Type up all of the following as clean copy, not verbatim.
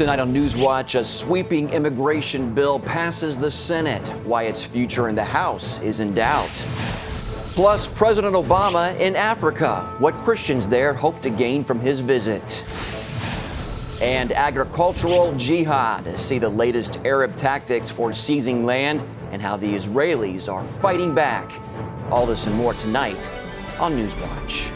Tonight on NewsWatch, a sweeping immigration bill passes the Senate, why its future in the House is in doubt. Plus, President Obama in Africa, what Christians there hope to gain from his visit. And agricultural jihad, see the latest Arab tactics for seizing land and how the Israelis are fighting back. All this and more tonight on NewsWatch.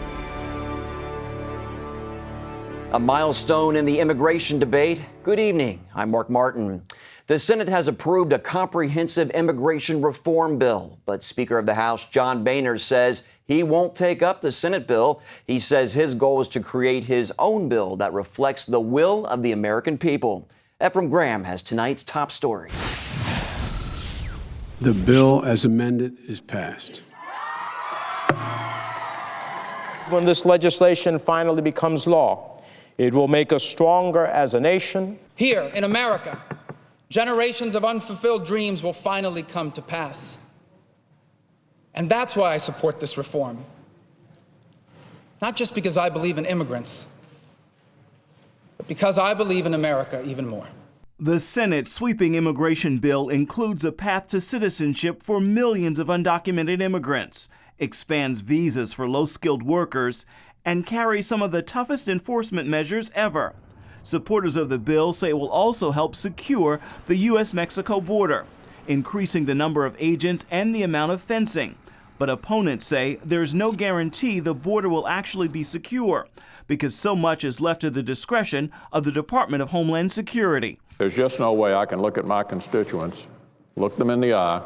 A milestone in the immigration debate. Good evening. I'm Mark Martin. The Senate has approved a comprehensive immigration reform bill, but Speaker of the House John Boehner says he won't take up the Senate bill. He says his goal is to create his own bill that reflects the will of the American people. Ephraim Graham has tonight's top story. The bill as amended is passed. When this legislation finally becomes law, it will make us stronger as a nation. Here in America, generations of unfulfilled dreams will finally come to pass. And that's why I support this reform. Not just because I believe in immigrants, but because I believe in America even more. The Senate's sweeping immigration bill includes a path to citizenship for millions of undocumented immigrants, expands visas for low-skilled workers, and carries some of the toughest enforcement measures ever. Supporters of the bill say it will also help secure the U.S.-Mexico border, increasing the number of agents and the amount of fencing. But opponents say there's no guarantee the border will actually be secure because so much is left to the discretion of the Department of Homeland Security. There's just no way I can look at my constituents, look them in the eye,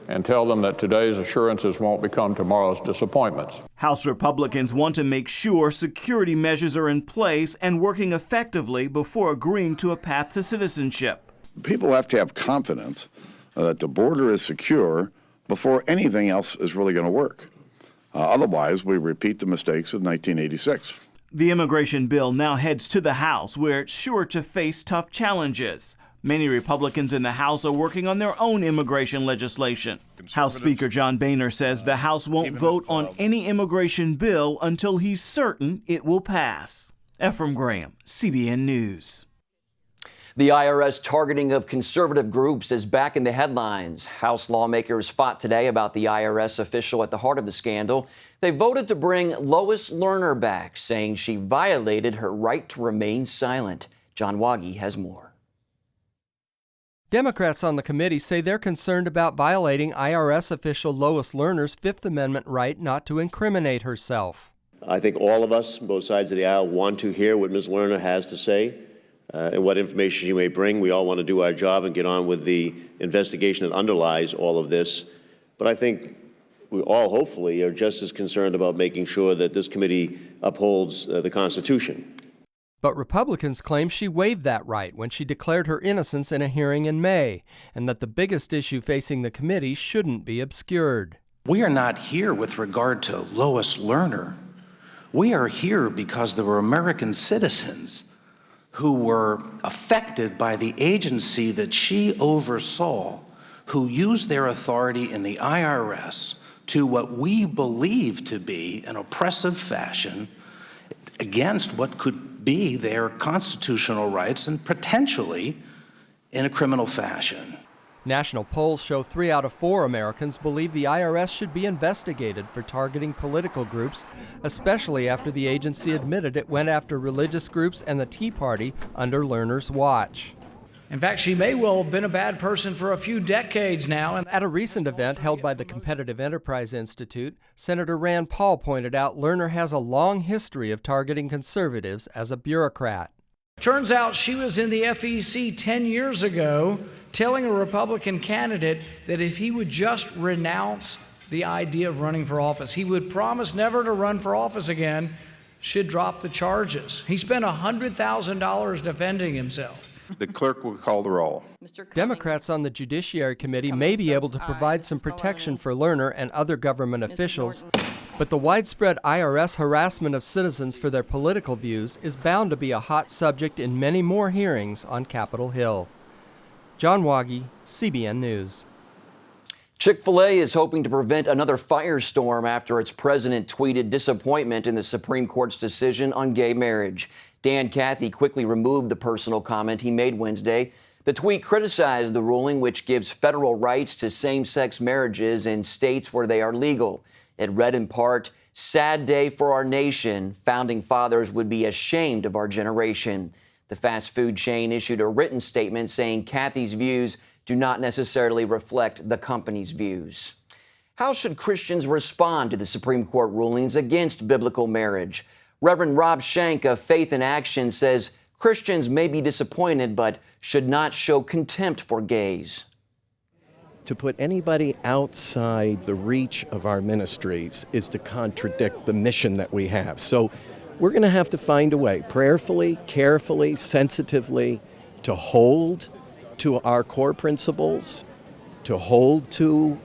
and tell them that today's assurances won't become tomorrow's disappointments. House Republicans want to make sure security measures are in place and working effectively before agreeing to a path to citizenship. People have to have confidence that the border is secure before anything else is really going to work. Otherwise, we repeat the mistakes of 1986. The immigration bill now heads to the House, where it's sure to face tough challenges. Many Republicans in the House are working on their own immigration legislation. House Speaker John Boehner says the House won't vote on any immigration bill until he's certain it will pass. Ephraim Graham, CBN News. The IRS targeting of conservative groups is back in the headlines. House lawmakers fought today about the IRS official at the heart of the scandal. They voted to bring Lois Lerner back, saying she violated her right to remain silent. John Waggy has more. Democrats on the committee say they're concerned about violating IRS official Lois Lerner's Fifth Amendment right not to incriminate herself. I think all of us, both sides of the aisle, want to hear what Ms. Lerner has to say and what information she may bring. We all want to do our job and get on with the investigation that underlies all of this. But I think we all hopefully are just as concerned about making sure that this committee upholds the Constitution. But Republicans claim she waived that right when she declared her innocence in a hearing in May, and that the biggest issue facing the committee shouldn't be obscured. We are not here with regard to Lois Lerner. We are here because there were American citizens who were affected by the agency that she oversaw, who used their authority in the IRS to what we believe to be an oppressive fashion against what could be their constitutional rights and potentially in a criminal fashion. National polls show 3 out of 4 Americans believe the IRS should be investigated for targeting political groups, especially after the agency admitted it went after religious groups and the Tea Party under Lerner's watch. In fact, she may well have been a bad person for a few decades now. At a recent event held by the Competitive Enterprise Institute, Senator Rand Paul pointed out Lerner has a long history of targeting conservatives as a bureaucrat. Turns out she was in the FEC 10 years ago telling a Republican candidate that if he would just renounce the idea of running for office, he would promise never to run for office again, she'd drop the charges. He spent $100,000 defending himself. The clerk will call the roll. Democrats on the Judiciary Committee may be able to provide some protection for Lerner and other government officials, but the widespread IRS harassment of citizens for their political views is bound to be a hot subject in many more hearings on Capitol Hill. John Waggy, CBN News. Chick-fil-A is hoping to prevent another firestorm after its president tweeted disappointment in the Supreme Court's decision on gay marriage. Dan Cathy quickly removed the personal comment he made Wednesday. The tweet criticized the ruling, which gives federal rights to same-sex marriages in states where they are legal. It read in part, "Sad day for our nation. Founding fathers would be ashamed of our generation." The fast food chain issued a written statement saying Cathy's views do not necessarily reflect the company's views. How should Christians respond to the Supreme Court rulings against biblical marriage? Reverend Rob Shank of Faith in Action says Christians may be disappointed but should not show contempt for gays. To put anybody outside the reach of our ministries is to contradict the mission that we have. So we're going to have to find a way, prayerfully, carefully, sensitively, to hold to our core principles, to hold to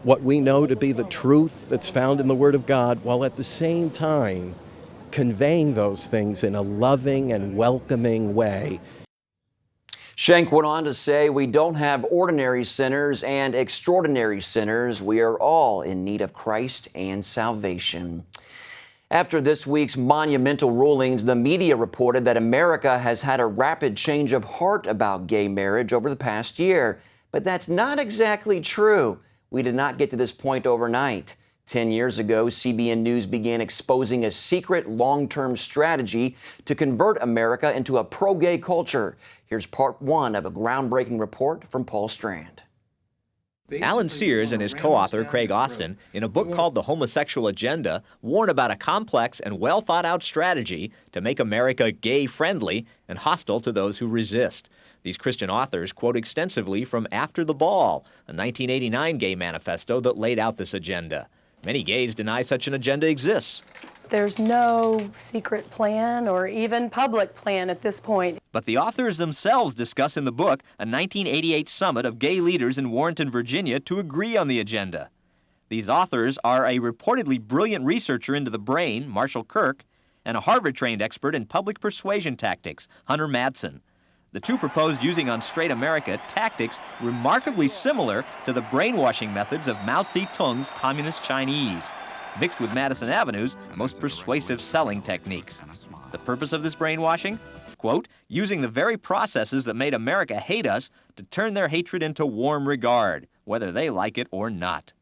what we know to be the truth that's found in the Word of God, while at the same time conveying those things in a loving and welcoming way. Shank went on to say, "We don't have ordinary sinners and extraordinary sinners. We are all in need of Christ and salvation." After this week's monumental rulings, the media reported that America has had a rapid change of heart about gay marriage over the past year. But that's not exactly true. We did not get to this point overnight. 10 years ago, CBN News began exposing a secret long-term strategy to convert America into a pro-gay culture. Here's part one of a groundbreaking report from Paul Strand. Alan Sears and his co-author, Craig Austin, in a book called The Homosexual Agenda, warn about a complex and well-thought-out strategy to make America gay-friendly and hostile to those who resist. These Christian authors quote extensively from After the Ball, a 1989 gay manifesto that laid out this agenda. Many gays deny such an agenda exists. There's no secret plan or even public plan at this point. But the authors themselves discuss in the book a 1988 summit of gay leaders in Warrenton, Virginia, to agree on the agenda. These authors are a reportedly brilliant researcher into the brain, Marshall Kirk, and a Harvard-trained expert in public persuasion tactics, Hunter Madsen. The two proposed using on Straight America tactics remarkably similar to the brainwashing methods of Mao Zedong's Communist Chinese, mixed with Madison Avenue's most persuasive selling techniques. The purpose of this brainwashing? Quote, using the very processes that made America hate us to turn their hatred into warm regard, whether they like it or not.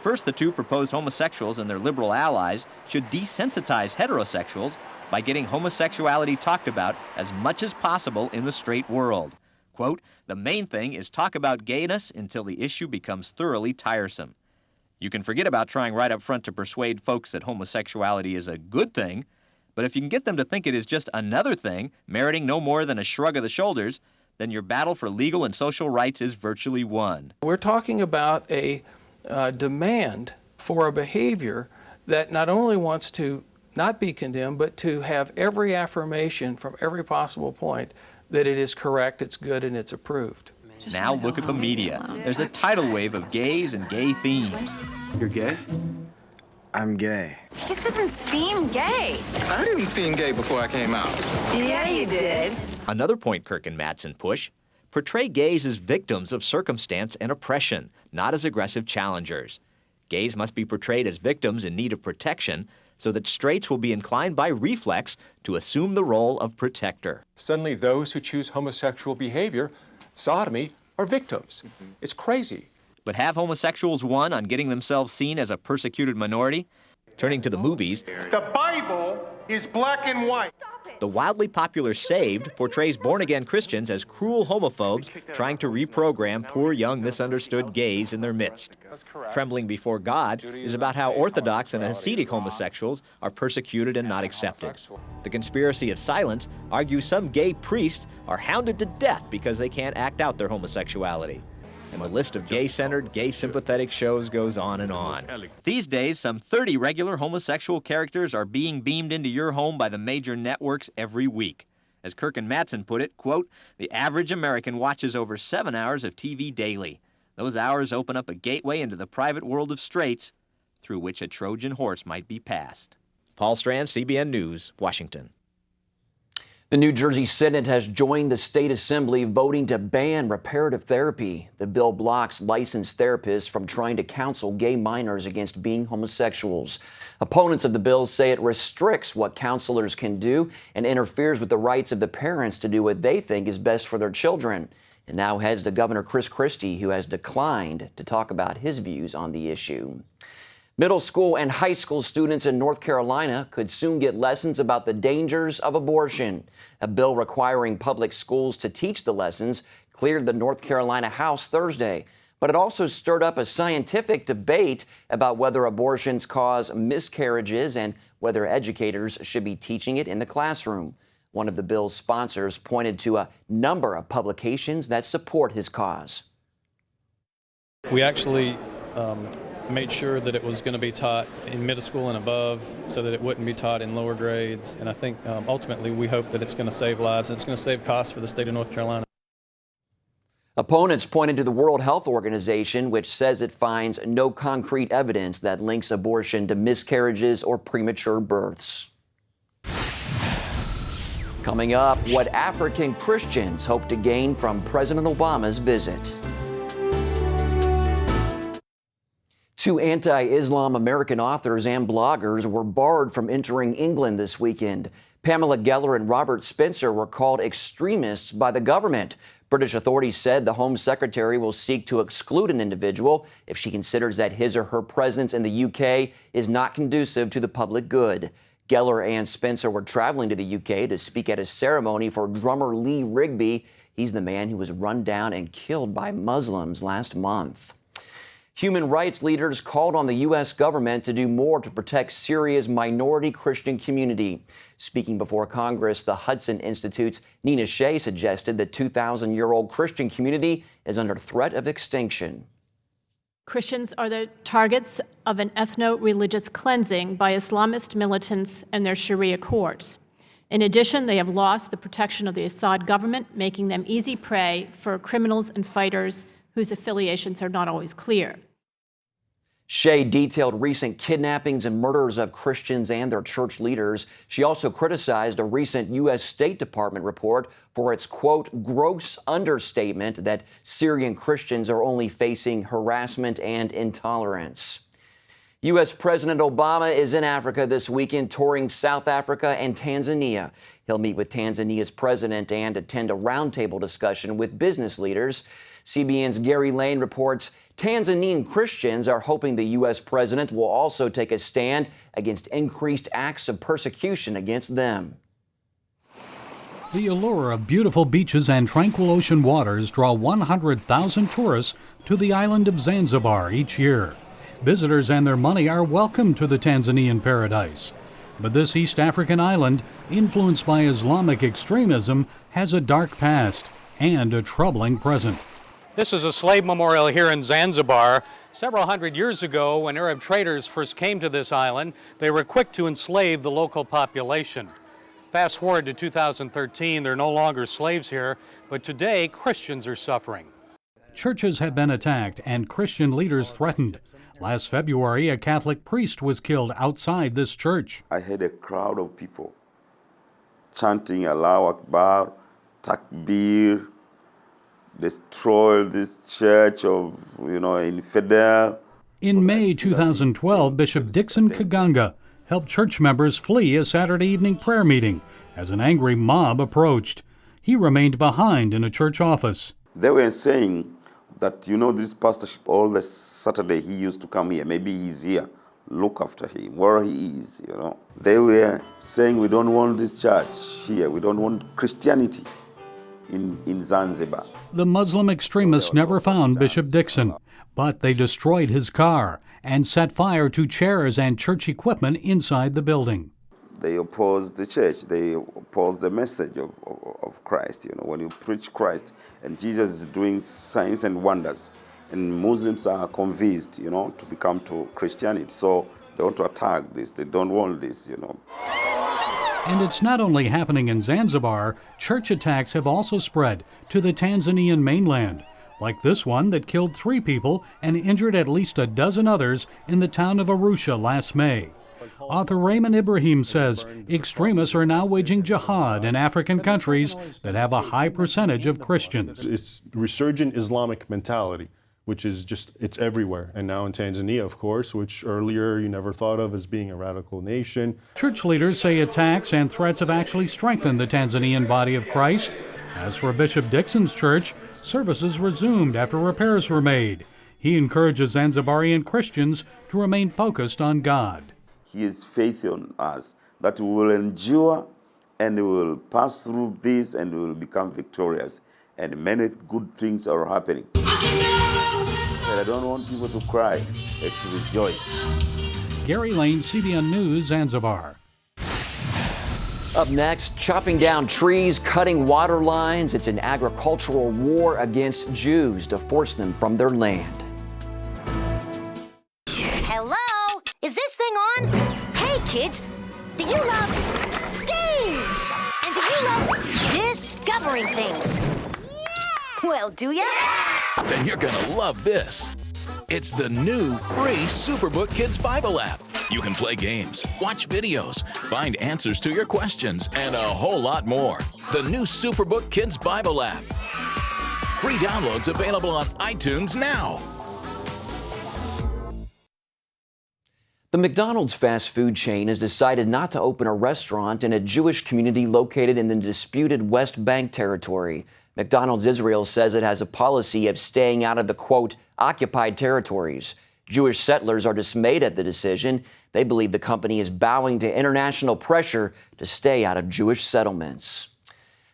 First, the two proposed homosexuals and their liberal allies should desensitize heterosexuals by getting homosexuality talked about as much as possible in the straight world. Quote, the main thing is talk about gayness until the issue becomes thoroughly tiresome. You can forget about trying right up front to persuade folks that homosexuality is a good thing, but if you can get them to think it is just another thing, meriting no more than a shrug of the shoulders, then your battle for legal and social rights is virtually won. We're talking about a demand for a behavior that not only wants to not be condemned, but to have every affirmation from every possible point that it is correct, it's good, and it's approved. Now look at the media. There's a tidal wave of gays and gay themes. You're gay? I'm gay. He just doesn't seem gay. I didn't seem gay before I came out. Yeah, you did. Another point Kirk and Madsen push, portray gays as victims of circumstance and oppression, not as aggressive challengers. Gays must be portrayed as victims in need of protection, so that straights will be inclined by reflex to assume the role of protector. Suddenly those who choose homosexual behavior, sodomy, are victims. It's crazy. But have homosexuals won on getting themselves seen as a persecuted minority? Turning to the movies, the Bible is black and white. The wildly popular Saved portrays born-again Christians as cruel homophobes trying to reprogram poor, young, misunderstood gays in their midst. Trembling Before God is about how Orthodox and Hasidic homosexuals are persecuted and not accepted. The Conspiracy of Silence argues some gay priests are hounded to death because they can't act out their homosexuality. And the list of gay-centered, gay-sympathetic shows goes on and on. These days, some 30 regular homosexual characters are being beamed into your home by the major networks every week. As Kirk and Madsen put it, quote, the average American watches over 7 hours of TV daily. Those hours open up a gateway into the private world of straights through which a Trojan horse might be passed. Paul Strand, CBN News, Washington. The New Jersey Senate has joined the state assembly voting to ban reparative therapy. The bill blocks licensed therapists from trying to counsel gay minors against being homosexuals. Opponents of the bill say it restricts what counselors can do and interferes with the rights of the parents to do what they think is best for their children. It now heads to Governor Chris Christie, who has declined to talk about his views on the issue. Middle school and high school students in North Carolina could soon get lessons about the dangers of abortion. A bill requiring public schools to teach the lessons cleared the North Carolina House Thursday. But it also stirred up a scientific debate about whether abortions cause miscarriages and whether educators should be teaching it in the classroom. One of the bill's sponsors pointed to a number of publications that support his cause. We actually made sure that it was going to be taught in middle school and above so that it wouldn't be taught in lower grades. And I think ultimately we hope that it's going to save lives and it's going to save costs for the state of North Carolina. Opponents pointed to the World Health Organization, which says it finds no concrete evidence that links abortion to miscarriages or premature births. Coming up, what African Christians hope to gain from President Obama's visit. Two anti-Islam American authors and bloggers were barred from entering England this weekend. Pamela Geller and Robert Spencer were called extremists by the government. British authorities said the Home Secretary will seek to exclude an individual if she considers that his or her presence in the UK is not conducive to the public good. Geller and Spencer were traveling to the UK to speak at a ceremony for drummer Lee Rigby. He's the man who was run down and killed by Muslims last month. Human rights leaders called on the U.S. government to do more to protect Syria's minority Christian community. Speaking before Congress, the Hudson Institute's Nina Shea suggested the 2,000-year-old Christian community is under threat of extinction. Christians are the targets of an ethno-religious cleansing by Islamist militants and their Sharia courts. In addition, they have lost the protection of the Assad government, making them easy prey for criminals and fighters whose affiliations are not always clear. Shea detailed recent kidnappings and murders of Christians and their church leaders. She also criticized a recent U.S. State Department report for its, quote, gross understatement that Syrian Christians are only facing harassment and intolerance. U.S. President Obama is in Africa this weekend, touring South Africa and Tanzania. He'll meet with Tanzania's president and attend a roundtable discussion with business leaders. CBN's Gary Lane reports Tanzanian Christians are hoping the U.S. president will also take a stand against increased acts of persecution against them. The allure of beautiful beaches and tranquil ocean waters draw 100,000 tourists to the island of Zanzibar each year. Visitors and their money are welcome to the Tanzanian paradise. But this East African island, influenced by Islamic extremism, has a dark past and a troubling present. This is a slave memorial here in Zanzibar. Several hundred years ago, when Arab traders first came to this island, they were quick to enslave the local population. Fast forward to 2013, there are no longer slaves here, but today Christians are suffering. Churches have been attacked and Christian leaders threatened. Last February, a Catholic priest was killed outside this church. I had a crowd of people chanting Allahu Akbar, Takbir, destroy this church of, infidel. In May 2012, Bishop Dixon Kaganga helped church members flee a Saturday evening prayer meeting as an angry mob approached. He remained behind in a church office. They were saying that, this pastor, all the Saturday he used to come here. Maybe he's here. Look after him, where he is, They were saying we don't want this church here. We don't want Christianity in Zanzibar. The Muslim extremists never found Bishop Dixon, but they destroyed his car and set fire to chairs and church equipment inside the building. They opposed the church. They opposed the message of Christ. When you preach Christ and Jesus is doing signs and wonders, and Muslims are convinced, to become to Christianity. So they want to attack this. They don't want this, And it's not only happening in Zanzibar. Church attacks have also spread to the Tanzanian mainland, like this one that killed 3 people and injured at least a dozen others in the town of Arusha last May. Author Raymond Ibrahim says extremists are now waging jihad in African countries that have a high percentage of Christians. It's resurgent Islamic mentality, which is just, it's everywhere. And now in Tanzania, of course, which earlier you never thought of as being a radical nation. Church leaders say attacks and threats have actually strengthened the Tanzanian body of Christ. As for Bishop Dixon's church, services resumed after repairs were made. He encourages Zanzibarian Christians to remain focused on God. He is faithful on us, that we will endure and we will pass through this and we will become victorious. And many good things are happening. And I don't want people to cry, let's rejoice. Gary Lane, CBN News, Zanzibar. Up next, chopping down trees, cutting water lines. It's an agricultural war against Jews to force them from their land. Hello? Is this thing on? Hey, kids, do you love games? And do you love discovering things? Well, do ya? Then you're gonna love this. It's the new free Superbook Kids Bible app. You can play games, watch videos, find answers to your questions, and a whole lot more. The new Superbook Kids Bible app. Free downloads available on iTunes now. The McDonald's fast food chain has decided not to open a restaurant in a Jewish community located in the disputed West Bank territory. McDonald's Israel says it has a policy of staying out of the, quote, occupied territories. Jewish settlers are dismayed at the decision. They believe the company is bowing to international pressure to stay out of Jewish settlements.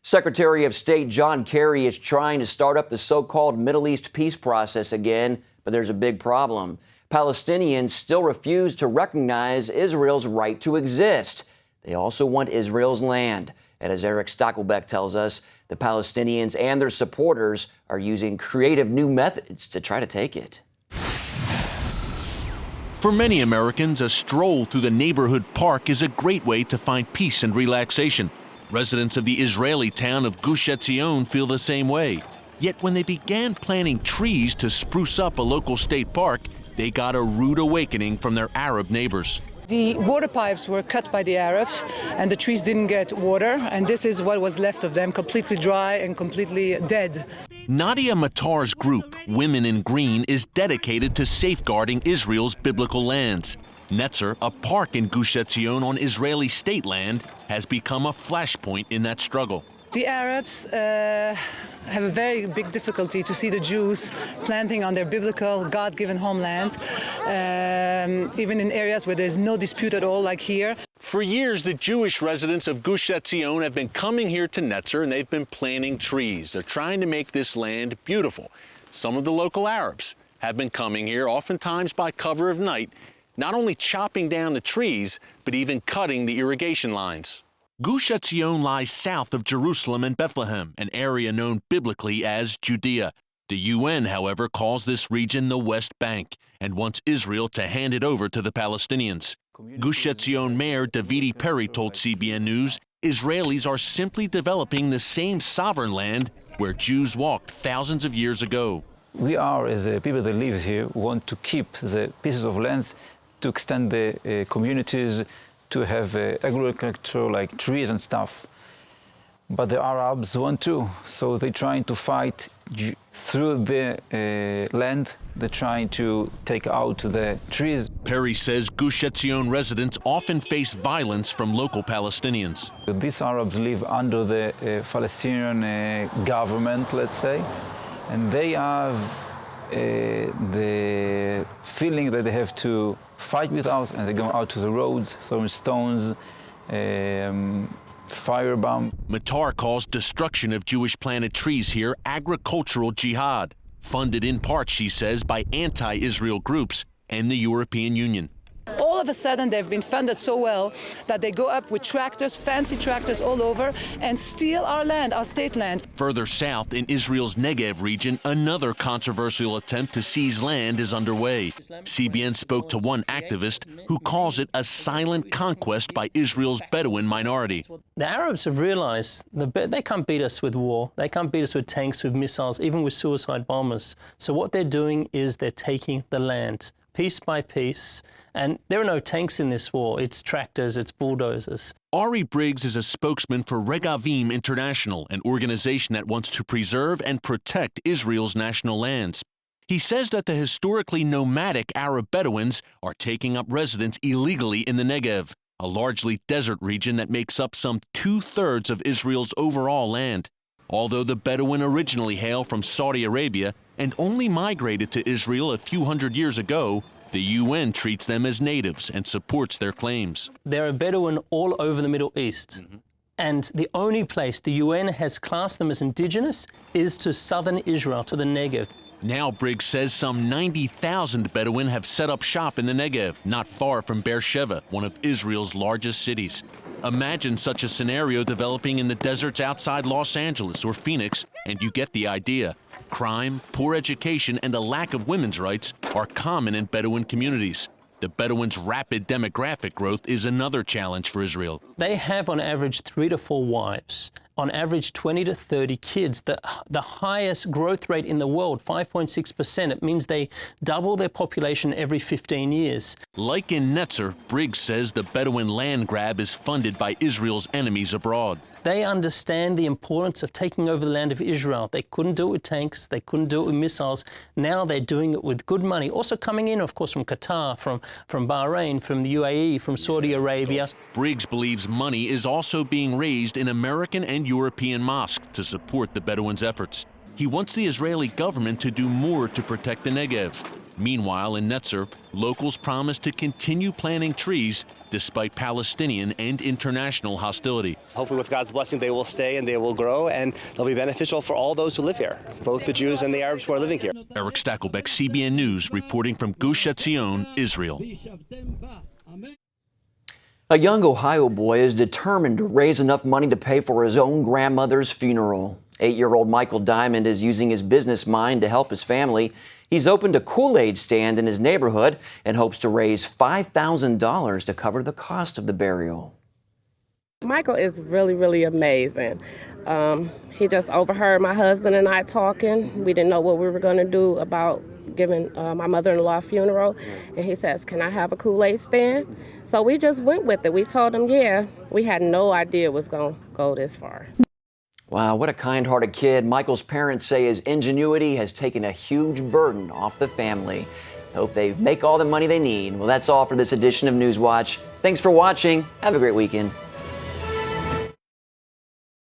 Secretary of State John Kerry is trying to start up the so-called Middle East peace process again, but there's a big problem. Palestinians still refuse to recognize Israel's right to exist. They also want Israel's land. And as Eric Stackelbeck tells us, the Palestinians and their supporters are using creative new methods to try to take it. For many Americans, a stroll through the neighborhood park is a great way to find peace and relaxation. Residents of the Israeli town of Gush Etzion feel the same way. Yet when they began planting trees to spruce up a local state park, they got a rude awakening from their Arab neighbors. The water pipes were cut by the Arabs and the trees didn't get water, and this is what was left of them, completely dry and completely dead. Nadia Matar's group, Women in Green, is dedicated to safeguarding Israel's biblical lands. Netzer, a park in Gush Etzion on Israeli state land, has become a flashpoint in that struggle. The Arabs have a very big difficulty to see the Jews planting on their biblical, God-given homeland, even in areas where there's no dispute at all, like here. For years, the Jewish residents of Gush Etzion have been coming here to Netzer and they've been planting trees. They're trying to make this land beautiful. Some of the local Arabs have been coming here, oftentimes by cover of night, not only chopping down the trees, but even cutting the irrigation lines. Gush Etzion lies south of Jerusalem and Bethlehem, an area known biblically as Judea. The UN, however, calls this region the West Bank and wants Israel to hand it over to the Palestinians. Gush Etzion Mayor Davidi Perry told CBN News Israelis are simply developing the same sovereign land where Jews walked thousands of years ago. We are, as people that live here, want to keep the pieces of lands, to extend the communities, to have agriculture like trees and stuff. But the Arabs want to, so they're trying to fight through the land. They're trying to take out the trees. Perry says Gush Etzion residents often face violence from local Palestinians. These Arabs live under the Palestinian government, let's say, and they have the feeling that they have to fight with us, and they go out to the roads, throwing stones, firebomb. Matar calls destruction of Jewish planted trees here agricultural jihad, funded in part, she says, by anti-Israel groups and the European Union. All of a sudden, they've been funded so well that they go up with tractors, fancy tractors all over, and steal our land, our state land. Further south in Israel's Negev region, another controversial attempt to seize land is underway. CBN spoke to one activist who calls it a silent conquest by Israel's Bedouin minority. The Arabs have realized that they can't beat us with war. They can't beat us with tanks, with missiles, even with suicide bombers. So what they're doing is they're taking the land. piece by piece. And there are no tanks in this war. It's tractors, it's bulldozers. Ari Briggs is a spokesman for Regavim International, an organization that wants to preserve and protect Israel's national lands. He says that the historically nomadic Arab Bedouins are taking up residence illegally in the Negev, a largely desert region that makes up some 2/3 of Israel's overall land. Although the Bedouin originally hail from Saudi Arabia and only migrated to Israel a few hundred years ago, the UN treats them as natives and supports their claims. There are Bedouin all over the Middle East. And the only place the UN has classed them as indigenous is to southern Israel, to the Negev. Now Briggs says some 90,000 Bedouin have set up shop in the Negev, not far from Beersheba, one of Israel's largest cities. Imagine such a scenario developing in the deserts outside Los Angeles or Phoenix, and you get the idea. Crime, poor education, and a lack of women's rights are common in Bedouin communities. The Bedouins' rapid demographic growth is another challenge for Israel. They have on average 3 to 4 wives, on average 20 to 30 kids, the highest growth rate in the world, 5.6%. It means they double their population every 15 years. Like in Netzer, Briggs says the Bedouin land grab is funded by Israel's enemies abroad. They understand the importance of taking over the land of Israel. They couldn't do it with tanks. They couldn't do it with missiles. Now they're doing it with good money. Also coming in, of course, from Qatar, from Bahrain, from the UAE, from Saudi Arabia. Briggs believes money is also being raised in American and European mosques to support the Bedouins' efforts. He wants the Israeli government to do more to protect the Negev. Meanwhile, in Netzer, locals promise to continue planting trees despite Palestinian and international hostility. Hopefully with God's blessing they will stay and they will grow and they'll be beneficial for all those who live here, both the Jews and the Arabs who are living here. Eric Stakelbeck, CBN News, reporting from Gush Etzion, Israel. A young Ohio boy is determined to raise enough money to pay for his own grandmother's funeral. 8-year-old Michael Diamond is using his business mind to help his family. He's opened a Kool-Aid stand in his neighborhood and hopes to raise $5,000 to cover the cost of the burial. Michael is really, really amazing. He just overheard my husband and I talking. We didn't know what we were going to do about giving my mother-in-law a funeral. And he says, "Can I have a Kool-Aid stand?" So we just went with it. We told him, yeah. We had no idea it was going to go this far. Wow, what a kind-hearted kid. Michael's parents say his ingenuity has taken a huge burden off the family. Hope they make all the money they need. Well, that's all for this edition of NewsWatch. Thanks for watching. Have a great weekend.